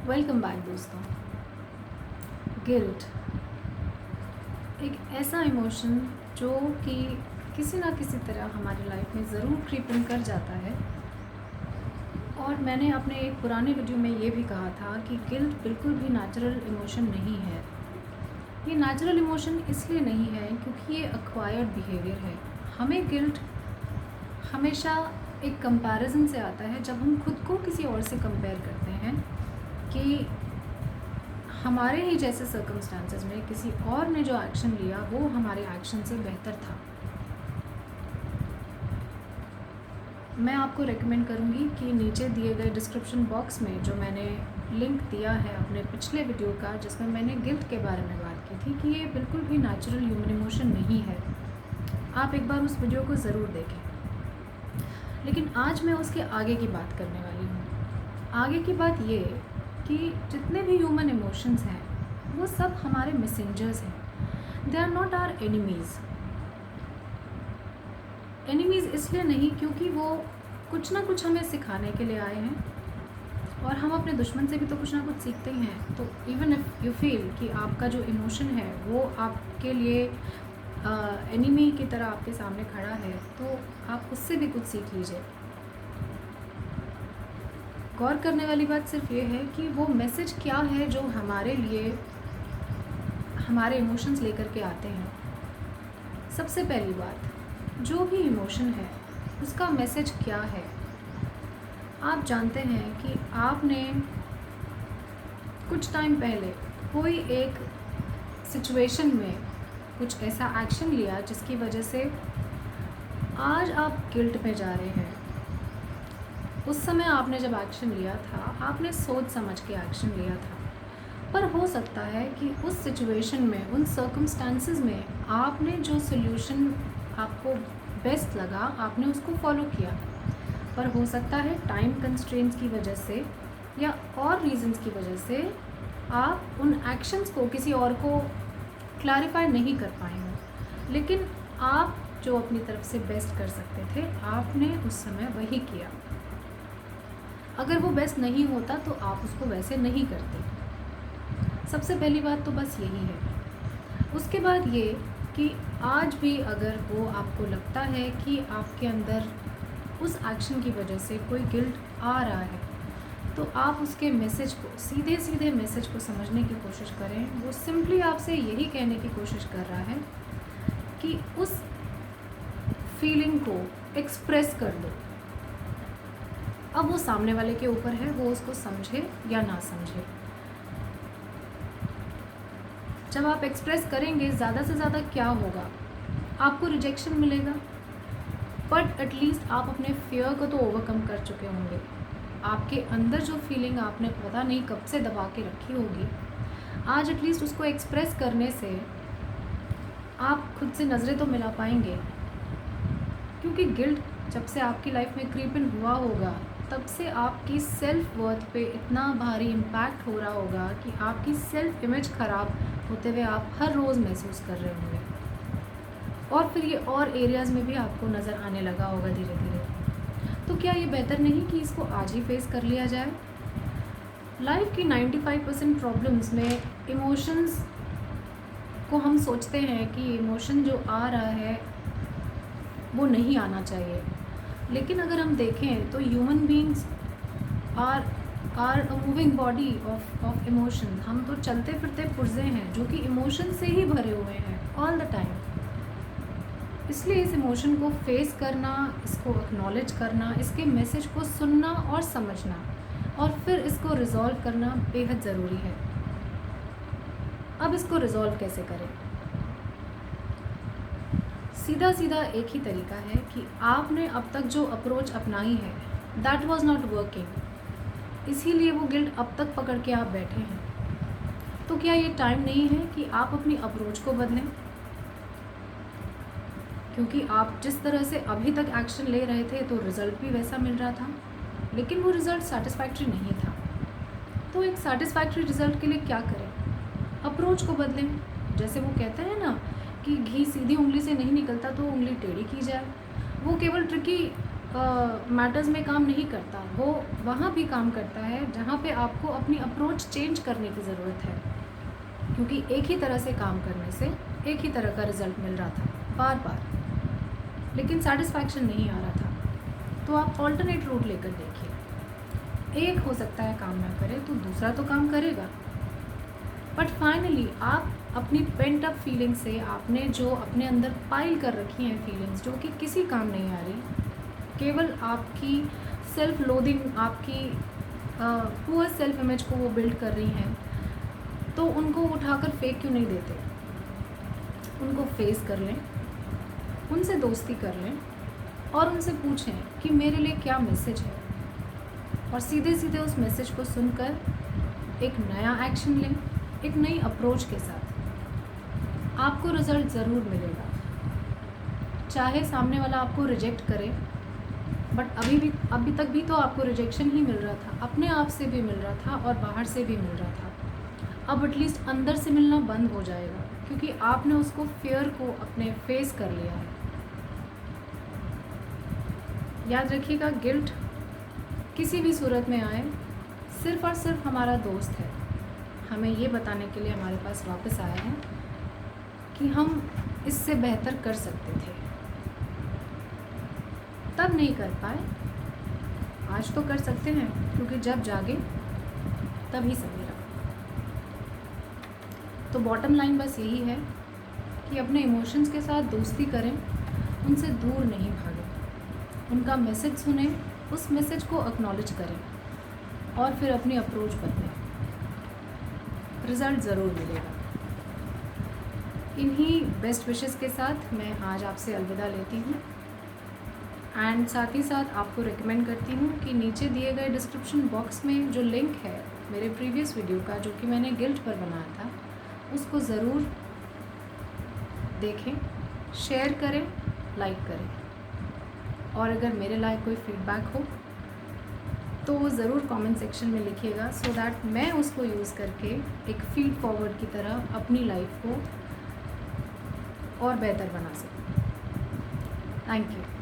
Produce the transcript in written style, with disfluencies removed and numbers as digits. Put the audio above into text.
Welcome back दोस्तों। Guilt एक ऐसा इमोशन जो कि किसी ना किसी तरह हमारी लाइफ में ज़रूर क्रीप इन कर जाता है। और मैंने अपने एक पुराने वीडियो में ये भी कहा था कि गिल्ट बिल्कुल भी नेचुरल इमोशन नहीं है। ये नेचुरल इमोशन इसलिए नहीं है क्योंकि ये एक्वायर्ड बिहेवियर है। हमें गिल्ट हमेशा एक कंपैरिजन से आता है, जब हम खुद को किसी और से कंपेयर करते हैं कि हमारे ही जैसे सर्कमस्टांसेस में किसी और ने जो एक्शन लिया वो हमारे एक्शन से बेहतर था। मैं आपको रेकमेंड करूँगी कि नीचे दिए गए डिस्क्रिप्शन बॉक्स में जो मैंने लिंक दिया है अपने पिछले वीडियो का, जिसमें मैंने गिल्ट के बारे में बात की थी कि ये बिल्कुल भी नेचुरल ह्यूमन इमोशन नहीं है, आप एक बार उस वीडियो को ज़रूर देखें। लेकिन आज मैं उसके आगे की बात करने वाली हूँ। आगे की बात ये कि जितने भी ह्यूमन इमोशंस हैं वो सब हमारे मैसेंजर्स हैं। They are not our enemies. Enemies इसलिए नहीं क्योंकि वो कुछ ना कुछ हमें सिखाने के लिए आए हैं, और हम अपने दुश्मन से भी तो कुछ ना कुछ सीखते ही हैं। तो इवन इफ़ यू फील कि आपका जो इमोशन है वो आपके लिए एनिमी की तरह आपके सामने खड़ा है, तो आप उससे भी कुछ सीख लीजिए। गौर करने वाली बात सिर्फ ये है कि वो मैसेज क्या है जो हमारे लिए हमारे इमोशंस लेकर के आते हैं। सबसे पहली बात, जो भी इमोशन है उसका मैसेज क्या है। आप जानते हैं कि आपने कुछ टाइम पहले कोई एक सिचुएशन में कुछ ऐसा एक्शन लिया जिसकी वजह से आज आप गिल्ट में जा रहे हैं। उस समय आपने जब एक्शन लिया था, आपने सोच समझ के एक्शन लिया था, पर हो सकता है कि उस सिचुएशन में, उन सर्कमस्टांसेस में आपने जो सोल्यूशन आपको बेस्ट लगा आपने उसको फॉलो किया, पर हो सकता है टाइम कंस्ट्रेंट्स की वजह से या और रीजंस की वजह से आप उन एक्शंस को किसी और को क्लैरिफाई नहीं कर पाए हों। लेकिन आप जो अपनी तरफ से बेस्ट कर सकते थे आपने उस समय वही किया। अगर वो बेस्ट नहीं होता तो आप उसको वैसे नहीं करते। सबसे पहली बात तो बस यही है। उसके बाद ये कि आज भी अगर वो आपको लगता है कि आपके अंदर उस एक्शन की वजह से कोई गिल्ट आ रहा है, तो आप उसके मैसेज को, सीधे सीधे मैसेज को समझने की कोशिश करें। वो सिंपली आपसे यही कहने की कोशिश कर रहा है कि उस फीलिंग को एक्सप्रेस कर दो। अब वो सामने वाले के ऊपर है, वो उसको समझे या ना समझे। जब आप एक्सप्रेस करेंगे, ज़्यादा से ज़्यादा क्या होगा, आपको रिजेक्शन मिलेगा, बट एटलीस्ट आप अपने फियर को तो ओवरकम कर चुके होंगे। आपके अंदर जो फीलिंग आपने पता नहीं कब से दबा के रखी होगी, आज एटलीस्ट उसको एक्सप्रेस करने से आप खुद से नज़रें तो मिला पाएंगे। क्योंकि गिल्ट जब से आपकी लाइफ में क्रीप इन हुआ होगा, तब से आपकी सेल्फ वर्थ पे इतना भारी इम्पैक्ट हो रहा होगा कि आपकी सेल्फ इमेज ख़राब होते हुए आप हर रोज़ महसूस कर रहे होंगे, और फिर ये और एरियाज़ में भी आपको नज़र आने लगा होगा धीरे धीरे। तो क्या ये बेहतर नहीं कि इसको आज ही फेस कर लिया जाए। लाइफ की 95% प्रॉब्लम्स में इमोशंस को हम सोचते हैं कि इमोशन जो आ रहा है वो नहीं आना चाहिए, लेकिन अगर हम देखें तो human beings are a moving body of emotion. हम तो चलते फिरते पुर्जे हैं जो कि इमोशन से ही भरे हुए हैं ऑल द टाइम। इसलिए इस इमोशन को फेस करना, इसको एक्नॉलेज करना, इसके मैसेज को सुनना और समझना, और फिर इसको रिजॉल्व करना बेहद ज़रूरी है। अब इसको रिजॉल्व कैसे करें? सीधा सीधा एक ही तरीका है कि आपने अब तक जो अप्रोच अपनाई है दैट वाज नॉट वर्किंग, इसीलिए वो गिल्ट अब तक पकड़ के आप बैठे हैं। तो क्या ये टाइम नहीं है कि आप अपनी अप्रोच को बदलें? क्योंकि आप जिस तरह से अभी तक एक्शन ले रहे थे तो रिज़ल्ट भी वैसा मिल रहा था, लेकिन वो रिज़ल्ट सेटिस्फैक्ट्री नहीं था। तो एक सेटिस्फैक्ट्री रिज़ल्ट के लिए क्या करें? अप्रोच को बदलें। जैसे वो कहते हैं ना कि घी सीधी उंगली से नहीं निकलता तो उंगली टेढ़ी की जाए। वो केवल ट्रिकी मैटर्स में काम नहीं करता, वो वहाँ भी काम करता है जहाँ पे आपको अपनी अप्रोच चेंज करने की ज़रूरत है, क्योंकि एक ही तरह से काम करने से एक ही तरह का रिज़ल्ट मिल रहा था बार बार, लेकिन सेटिस्फैक्शन नहीं आ रहा था। तो आप ऑल्टरनेट रूट लेकर देखिए। एक हो सकता है काम ना करे तो दूसरा तो काम करेगा, बट फाइनली आप अपनी पेंट अप फीलिंग से, आपने जो अपने अंदर पाइल कर रखी हैं फीलिंग्स जो कि किसी काम नहीं आ रही, केवल आपकी सेल्फ लोदिंग, आपकी पुअर सेल्फ इमेज को वो बिल्ड कर रही हैं, तो उनको उठाकर फेंक क्यों नहीं देते? उनको फेस कर लें, उनसे दोस्ती कर लें और उनसे पूछें कि मेरे लिए क्या मैसेज है, और सीधे सीधे उस मैसेज को सुनकर एक नया एक्शन लें, एक नई अप्रोच के साथ। आपको रिज़ल्ट ज़रूर मिलेगा, चाहे सामने वाला आपको रिजेक्ट करे, बट अभी तक भी तो आपको रिजेक्शन ही मिल रहा था, अपने आप से भी मिल रहा था और बाहर से भी मिल रहा था। अब एटलीस्ट अंदर से मिलना बंद हो जाएगा, क्योंकि आपने उसको फियर को अपने फेस कर लिया है। याद रखिएगा, गिल्ट किसी भी सूरत में आए सिर्फ़ और सिर्फ हमारा दोस्त है, हमें ये बताने के लिए हमारे पास वापस आया है कि हम इससे बेहतर कर सकते थे, तब नहीं कर पाए, आज तो कर सकते हैं, क्योंकि जब जागे तभी सवेरा। तो बॉटम लाइन बस यही है कि अपने इमोशंस के साथ दोस्ती करें, उनसे दूर नहीं भागें, उनका मैसेज सुनें, उस मैसेज को एक्नॉलेज करें और फिर अपनी अप्रोच बदलें, रिज़ल्ट ज़रूर मिलेगा। इन्हीं बेस्ट विशेस के साथ मैं आज आपसे अलविदा लेती हूँ, एंड साथ ही साथ आपको रिकमेंड करती हूँ कि नीचे दिए गए डिस्क्रिप्शन बॉक्स में जो लिंक है मेरे प्रीवियस वीडियो का, जो कि मैंने गिल्ट पर बनाया था, उसको ज़रूर देखें, शेयर करें, लाइक करें, और अगर मेरे लायक कोई फीडबैक हो तो वो ज़रूर कमेंट सेक्शन में लिखिएगा, सो दैट मैं उसको यूज़ करके एक फीड फॉरवर्ड की तरह अपनी लाइफ को और बेहतर बना सकूँ। Thank you.